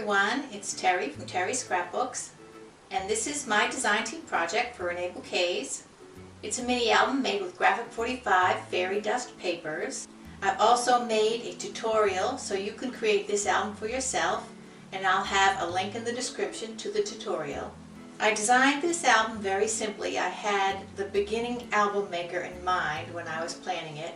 everyone, it's Terry from Terry Scrapbooks, and this is my design team project for Reneabouquets. It's a mini album made with Graphic 45 fairy dust papers. I've also made a tutorial so you can create this album for yourself, and I'll have a link in the description to the tutorial. I designed this album very simply. I had the beginning album maker in mind when I was planning it.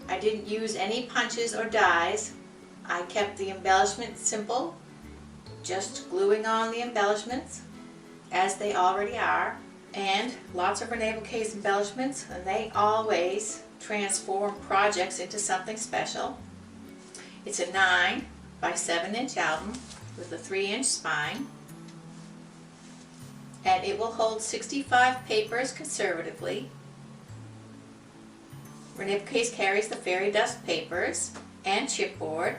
I didn't use any punches or dies. I kept the embellishments simple, just gluing on the embellishments as they already are, and lots of Reneabouquets embellishments, and they always transform projects into something special. It's a 9 by 7 inch album with a 3-inch spine, and it will hold 65 papers conservatively. Reneabouquets carries the fairy dust papers and chipboard.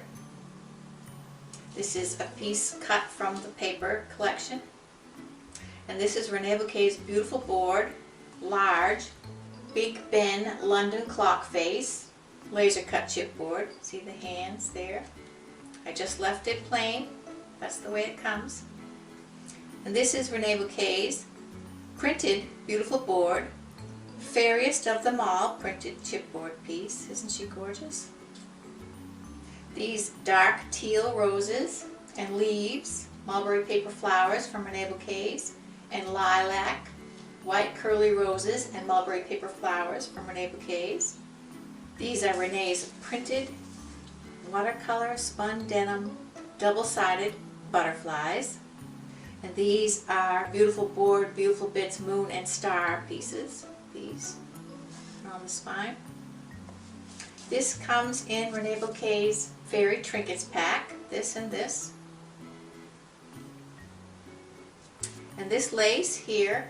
This is a piece cut from the paper collection. And this is Reneabouquets' beautiful board, large, Big Ben London clock face, laser cut chipboard. See the hands there? I just left it plain. That's the way it comes. And this is Reneabouquets' printed beautiful board, Fairy-est of them all, printed chipboard piece. Isn't she gorgeous? These dark teal roses and leaves, mulberry paper flowers from Reneabouquets, and lilac, white curly roses and mulberry paper flowers from Reneabouquets. These are Renee's printed watercolor spun denim double-sided butterflies. And these are beautiful board, beautiful bits, moon and star pieces. These are on the spine. This comes in Reneabouquets' Fairy Trinkets pack, this and this. And this lace here,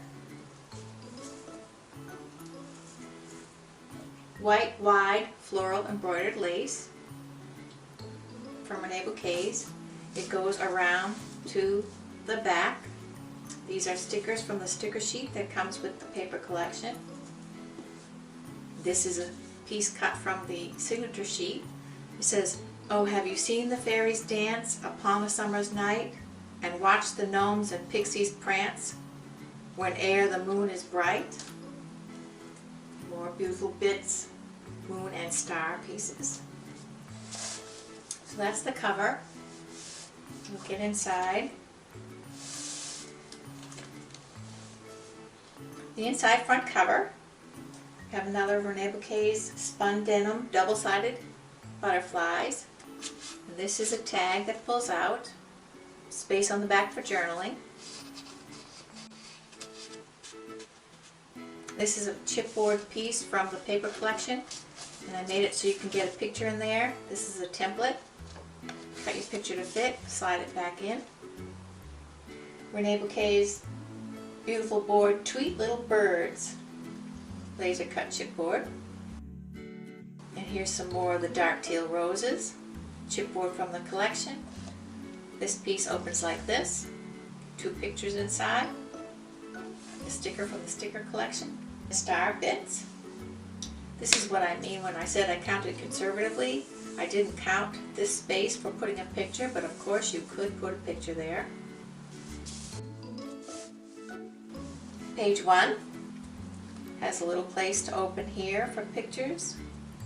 white wide floral embroidered lace from Reneabouquets. It goes around to the back. These are stickers from the sticker sheet that comes with the paper collection. This is a piece cut from the signature sheet. It says, "Oh, have you seen the fairies dance upon a summer's night, and watch the gnomes and pixies prance, whene'er the moon is bright?" More beautiful bits, moon and star pieces. So that's the cover. We'll get inside. The inside front cover, we have another Reneabouquets spun denim double-sided butterflies. And this is a tag that pulls out, space on the back for journaling. This is a chipboard piece from the paper collection, and I made it so you can get a picture in there. This is a template. Cut your picture to fit, slide it back in. Reneabouquets' beautiful board, Tweet Little Birds, laser cut chipboard. And here's some more of the dark teal roses, chipboard from the collection. This piece opens like this, 2 pictures inside, a sticker from the sticker collection, star bits. This is what I mean when I said I counted conservatively. I didn't count this space for putting a picture, but of course you could put a picture there. Page 1 has a little place to open here for pictures,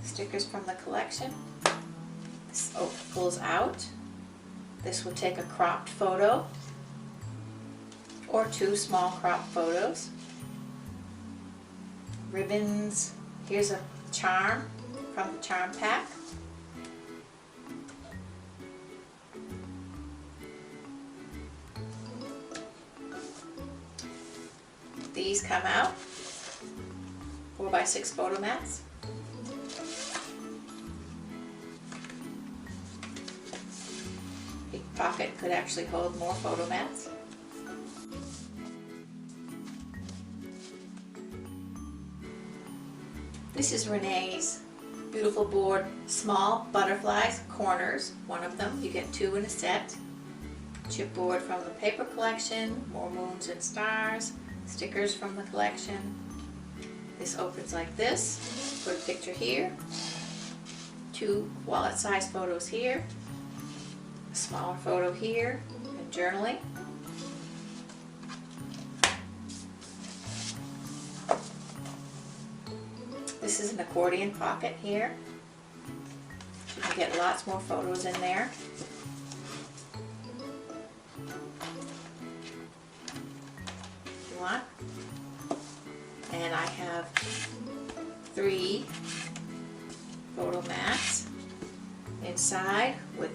stickers from the collection. This pulls out. This will take a cropped photo or 2 small cropped photos. Ribbons. Here's a charm from the charm pack. These come out, 4x6 photo mats. Big pocket could actually hold more photo mats. This is Renee's beautiful board, small butterflies, corners, one of them. You get 2 in a set. Chipboard from the paper collection, more moons and stars. Stickers from the collection. This opens like this. Put a picture here. 2 wallet-sized photos here. A smaller photo here. journaling. This is an accordion pocket here. You can get lots more photos in there. If you want. And I have 3 photo mats inside with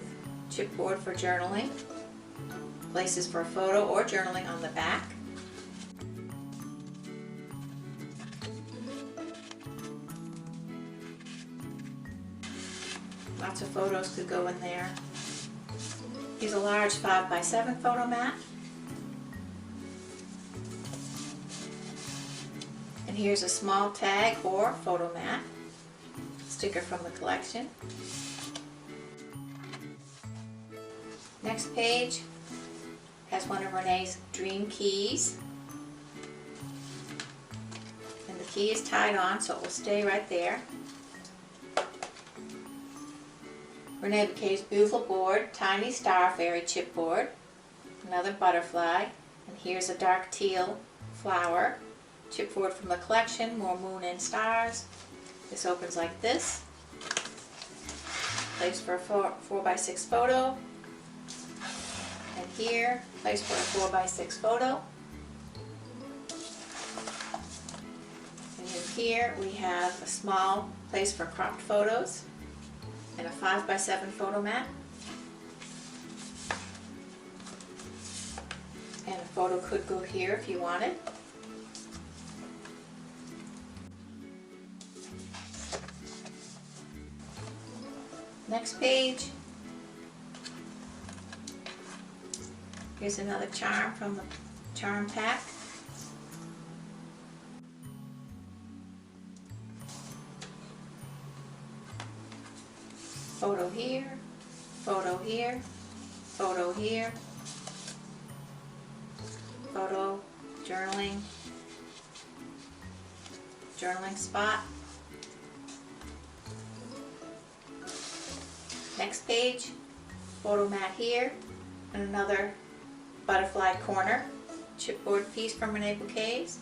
chipboard for journaling, places for a photo or journaling on the back. Lots of photos could go in there. Here's a large 5x7 photo mat. And here's a small tag or photo mat, sticker from the collection. Next page has one of Renee's dream keys. And the key is tied on so it will stay right there. Reneabouquets Beautiful Board, Tiny Star Fairy Chipboard, another butterfly, and here's a dark teal flower. Chipboard from the collection, more moon and stars. This opens like this. Place for a 4x6 photo. And here, place for a 4x6 photo. And in here we have a small place for cropped photos and a 5x7 photo mat. And a photo could go here if you wanted. Next page. Here's another charm from the charm pack. Photo here, photo here, photo here, photo, journaling, journaling spot. Next page, photo mat here, and another butterfly corner, chipboard piece from Reneabouquets.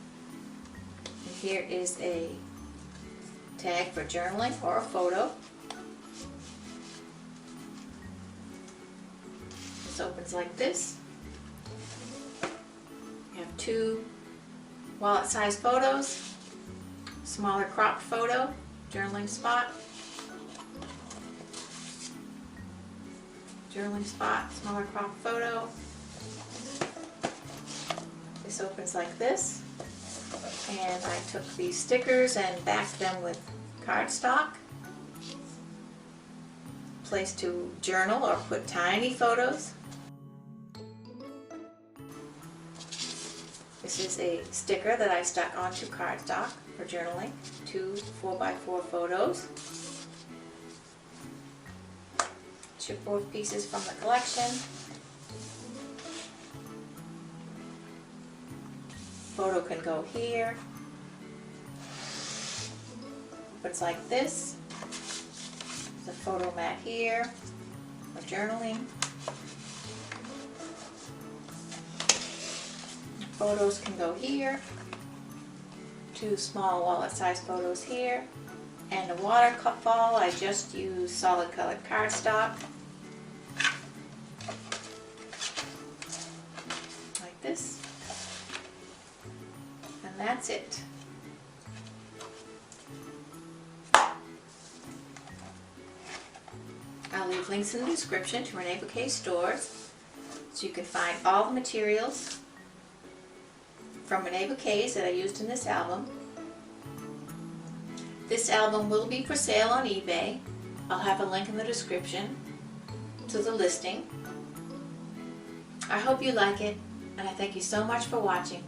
And here is a tag for journaling or a photo. This opens like this. You have 2 wallet-sized photos, smaller cropped photo, journaling spot, journaling spot, smaller cropped photo. This opens like this, and I took these stickers and backed them with cardstock. Place to journal or put tiny photos. This is a sticker that I stuck onto cardstock for journaling. 2 4x4 photos. Chipboard pieces from the collection. Photo can go here. It's like this. There's a photo mat here for journaling. Photos can go here. 2 small wallet-sized photos here. And a watercolor, I just used solid colored cardstock. Like this. And that's it. I'll leave links in the description to Reneabouquets stores so you can find all the materials from Reneabouquets that I used in this album. This album will be for sale on eBay. I'll have a link in the description to the listing. I hope you like it, and I thank you so much for watching.